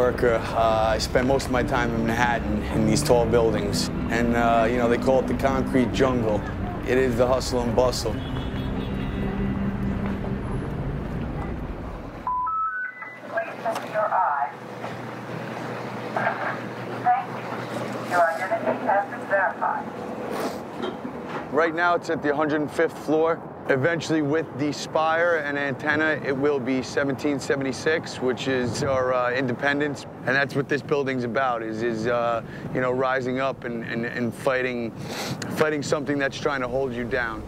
worker. I spend most of my time in Manhattan in these tall buildings. And, you know, they call it the concrete jungle. It is the hustle and bustle. Please enter your eyes. Thank you. Your identity has been verified. Right now, it's at the 105th floor. Eventually, with the spire and antenna, it will be 1776, which is our independence. And that's what this building's about, is you know, rising up and fighting something that's trying to hold you down.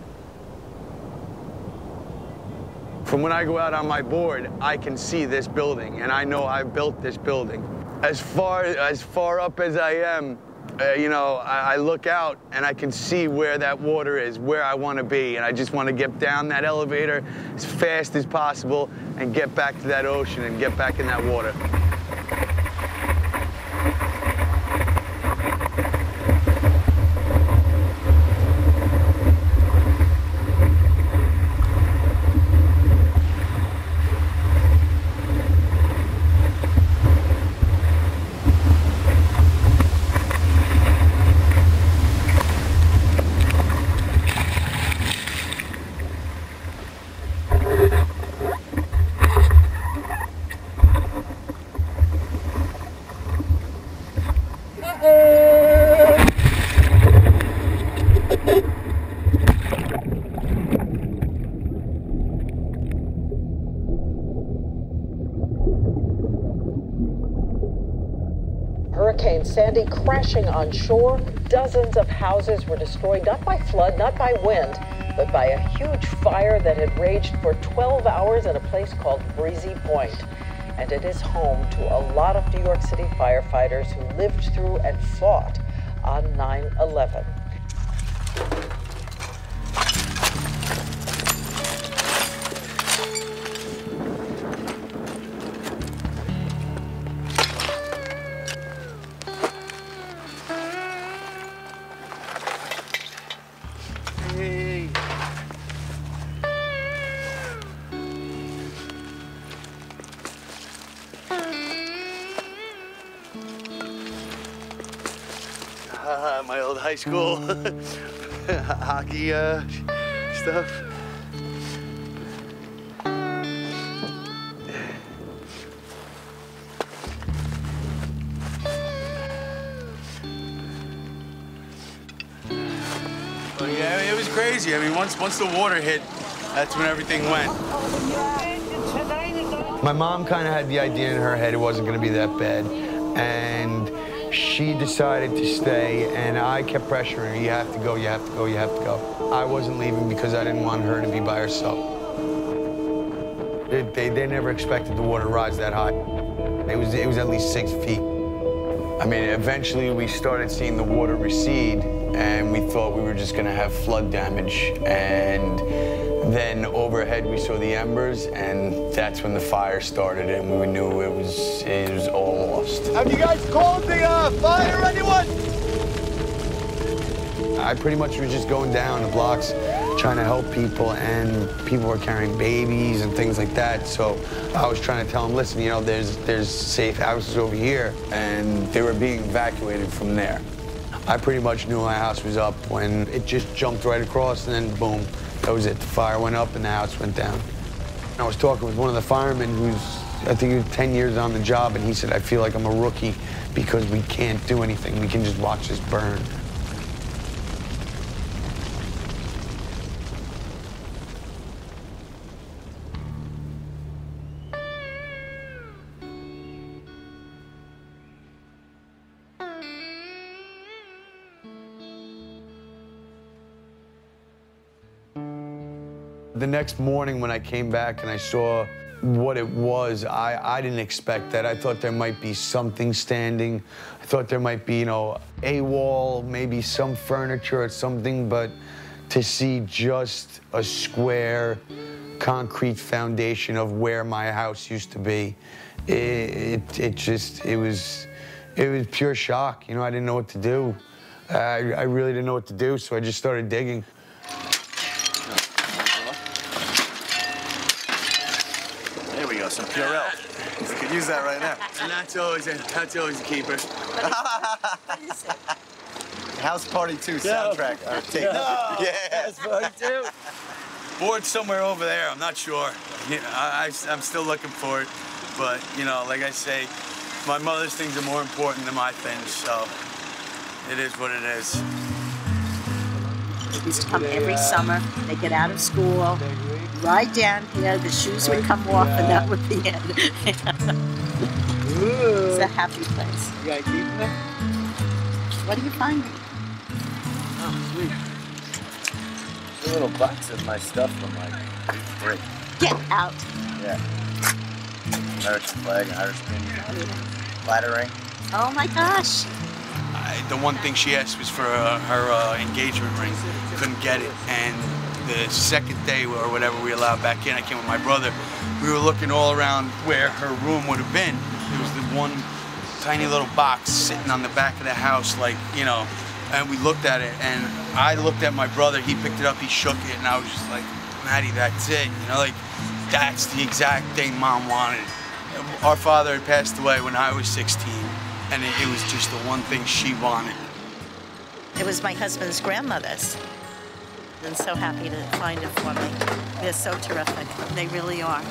From when I go out on my board, I can see this building, and I know I built this building. As far up as I am, you know, I look out and I can see where that water is, where I want to be, and I just want to get down that elevator as fast as possible and get back to that ocean and get back in that water. Hurricane Sandy crashing on shore. Dozens of houses were destroyed, not by flood, not by wind, but by a huge fire that had raged for 12 hours at a place called Breezy Point. And it is home to a lot of New York City firefighters who lived through and fought on 9/11. My old high school hockey stuff. Well, yeah, it was crazy. I mean, once the water hit, that's when everything went. My mom kind of had the idea in her head it wasn't going to be that bad, and she decided to stay, and I kept pressuring her. You have to go, you have to go, you have to go. I wasn't leaving because I didn't want her to be by herself. They never expected the water to rise that high. It was at least 6 feet. I mean, eventually we started seeing the water recede, and we thought we were just gonna have flood damage. And then overhead we saw the embers, and that's when the fire started, and we knew it was all lost. Have you guys called the fire, anyone? I pretty much was just going down the blocks trying to help people, and people were carrying babies and things like that. So I was trying to tell them, listen, you know, there's safe houses over here, and they were being evacuated from there. I pretty much knew my house was up when it just jumped right across, and then boom, that was it. The fire went up and the house went down. I was talking with one of the firemen who's, I think he was 10 years on the job, and he said, I feel like I'm a rookie because we can't do anything. We can just watch this burn. The next morning when I came back and I saw what it was, I didn't expect that. I thought there might be something standing. I thought there might be, you know, a wall, maybe some furniture or something, but to see just a square concrete foundation of where my house used to be, it was pure shock. You know, I didn't know what to do. I really didn't know what to do, so I just started digging. There we go, some Purell. You could use that right now. And that's always a keeper. House Party 2 soundtrack. Tape. No. Yeah. House Party 2. Board's somewhere over there. I'm not sure. You know, I'm still looking for it. But, you know, like I say, my mother's things are more important than my things, so it is what it is. They used to come every summer. They get out of school, ride down here, the shoes would come off, and that would be it. It's a happy place. You guys eating it? What are you finding? Oh, sweet. A little box of my stuff from like Breyn. Get out. Yeah. American flag, Irish pin, ladder ring. Oh my gosh. The one thing she asked was for her engagement ring. Couldn't get it, and the second day or whatever we allowed back in, I came with my brother. We were looking all around where her room would have been. There was the one tiny little box sitting on the back of the house, like, you know, and we looked at it, and I looked at my brother, he picked it up, he shook it, and I was just like, Maddie, that's it, you know, like, that's the exact thing Mom wanted. Our father had passed away when I was 16, and it was just the one thing she wanted. It was my husband's grandmother's. I'm so happy to find it for me. They're so terrific. They really are.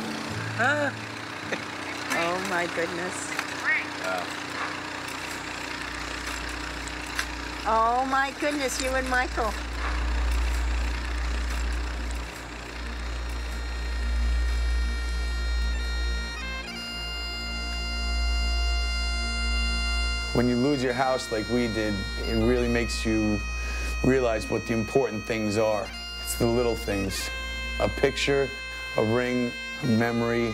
Oh my goodness. Oh my goodness, you and Michael. When you lose your house like we did, it really makes you realize what the important things are. It's the little things. A picture, a ring, a memory.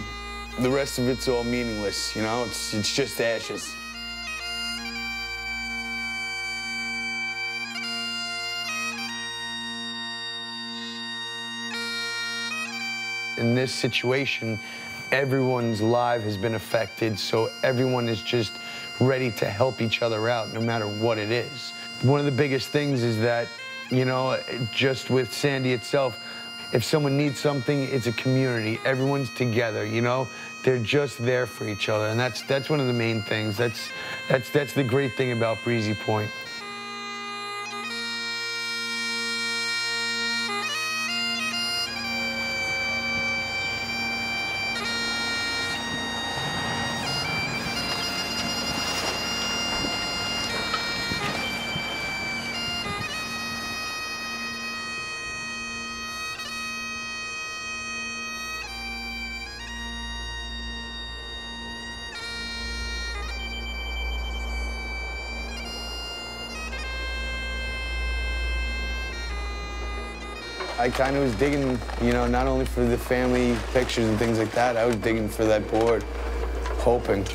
The rest of it's all meaningless, you know? It's just ashes. In this situation, everyone's life has been affected, so everyone is just ready to help each other out, no matter what it is. One of the biggest things is that, you know, just with Sandy itself, if someone needs something, it's a community. Everyone's together, you know? They're just there for each other, and that's one of the main things. That's the great thing about Breezy Point. I kind of was digging, you know, not only for the family pictures and things like that, I was digging for that board, hoping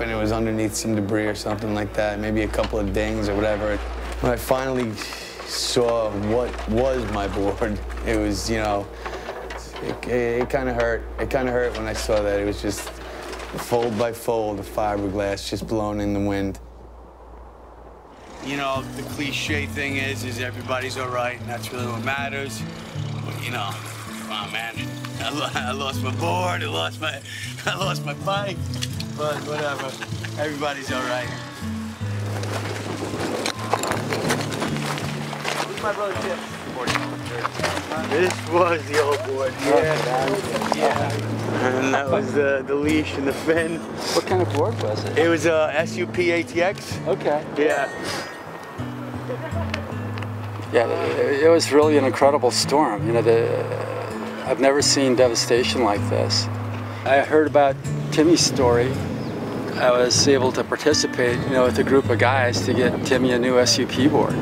it was underneath some debris or something like that, maybe a couple of dings or whatever. When I finally saw what was my board, it was, you know, it kind of hurt. It kind of hurt when I saw that. It was just fold by fold, the fiberglass just blown in the wind. You know, the cliche thing is everybody's all right, and that's really what matters. But, you know, come on, man. I lost my board, I lost my bike, but whatever. Everybody's all right. Who's my brother Jim? This was the old board. Yeah. And that was the leash and the fin. What kind of board was it? It was a SUP ATX. Okay. Yeah. Yeah, it was really an incredible storm. You know, I've never seen devastation like this. I heard about Timmy's story. I was able to participate, you know, with a group of guys to get Timmy a new SUP board.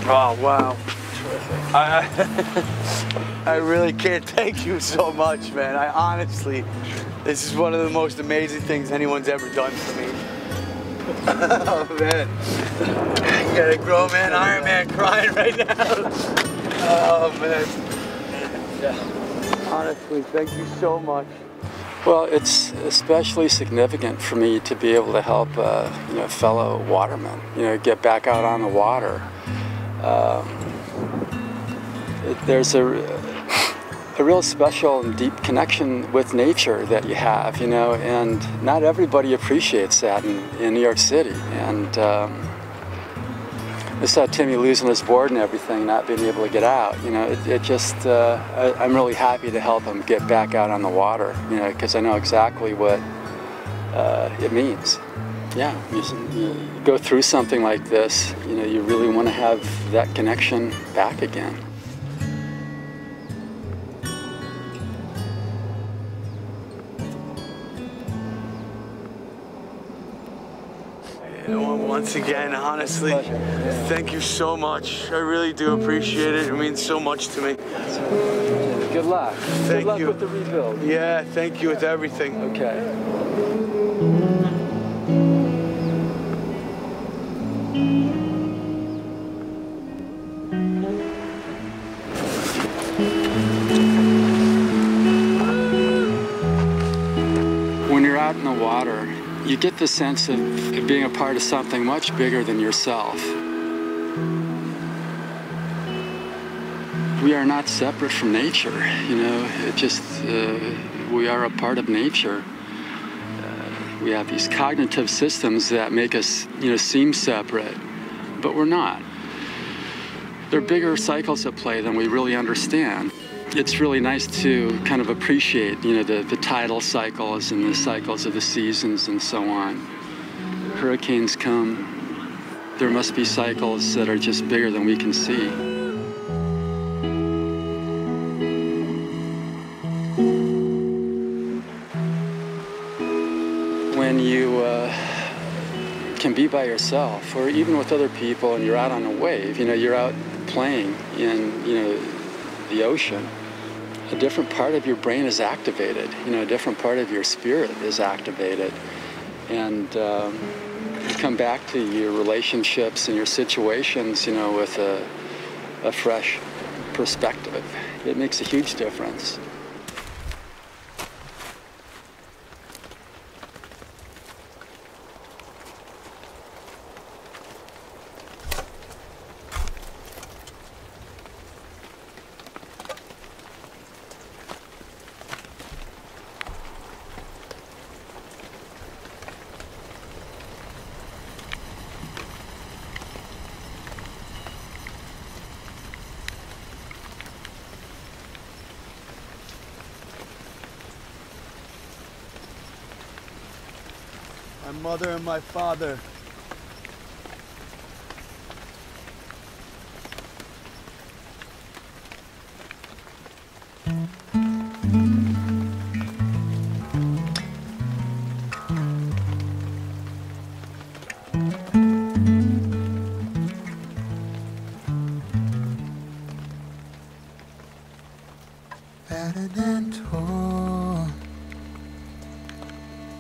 Oh, wow. I really can't thank you so much, man. I honestly, this is one of the most amazing things anyone's ever done for me. Oh, man. You got a grown man, Iron Man crying right now. Oh, man. Yeah. Honestly, thank you so much. Well, it's especially significant for me to be able to help, you know, fellow watermen, you know, get back out on the water. There's a real special and deep connection with nature that you have, you know, and not everybody appreciates that in New York City. And I saw Timmy losing his board and everything, not being able to get out, you know, it just, I'm really happy to help him get back out on the water, you know, because I know exactly what it means. Yeah, you go through something like this, you know, you really want to have that connection back again. Once again, honestly, thank you so much. I really do appreciate it. It means so much to me. Good luck. Thank you. you. Good luck with the rebuild. Yeah, thank you with everything. Okay. When you're out in the water, you get the sense of being a part of something much bigger than yourself. We are not separate from nature, you know, it just, we are a part of nature. We have these cognitive systems that make us, you know, seem separate, but we're not. There are bigger cycles at play than we really understand. It's really nice to kind of appreciate, you know, the tidal cycles and the cycles of the seasons and so on. Hurricanes come, there must be cycles that are just bigger than we can see. When you can be by yourself, or even with other people, and you're out on a wave, you know, you're out playing in, you know, the ocean, a different part of your brain is activated, you know, a different part of your spirit is activated. And you come back to your relationships and your situations, you know, with a fresh perspective. It makes a huge difference. My mother and my father. Better than torn,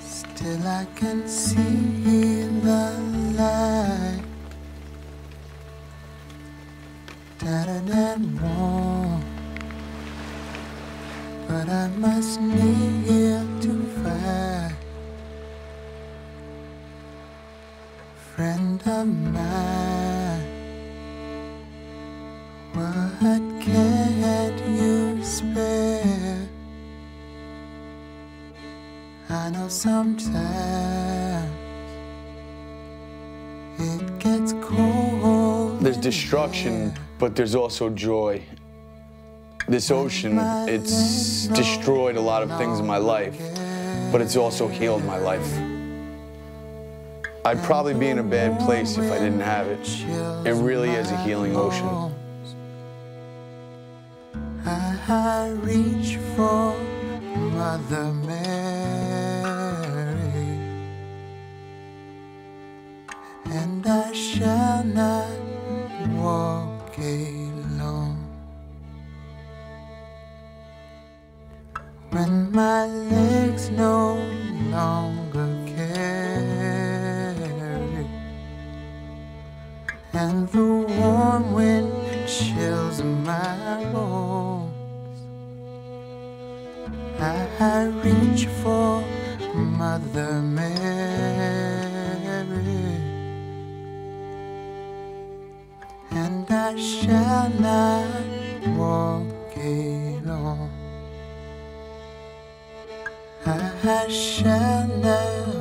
still I can see the light. Tattered and warm, but I must kneel to fight. Friend of mine, what can't you spare? I know sometimes it gets cold. There's destruction, but there's also joy. This ocean, it's destroyed a lot of things in my life, but it's also healed my life. I'd probably be in a bad place if I didn't have it. It really is a healing ocean. I reach for Mother Mary, and I shall not walk alone. When my legs no longer carry, and the warm wind chills my bones, I reach for Mother Mary, and I shall not walk alone. I shall love.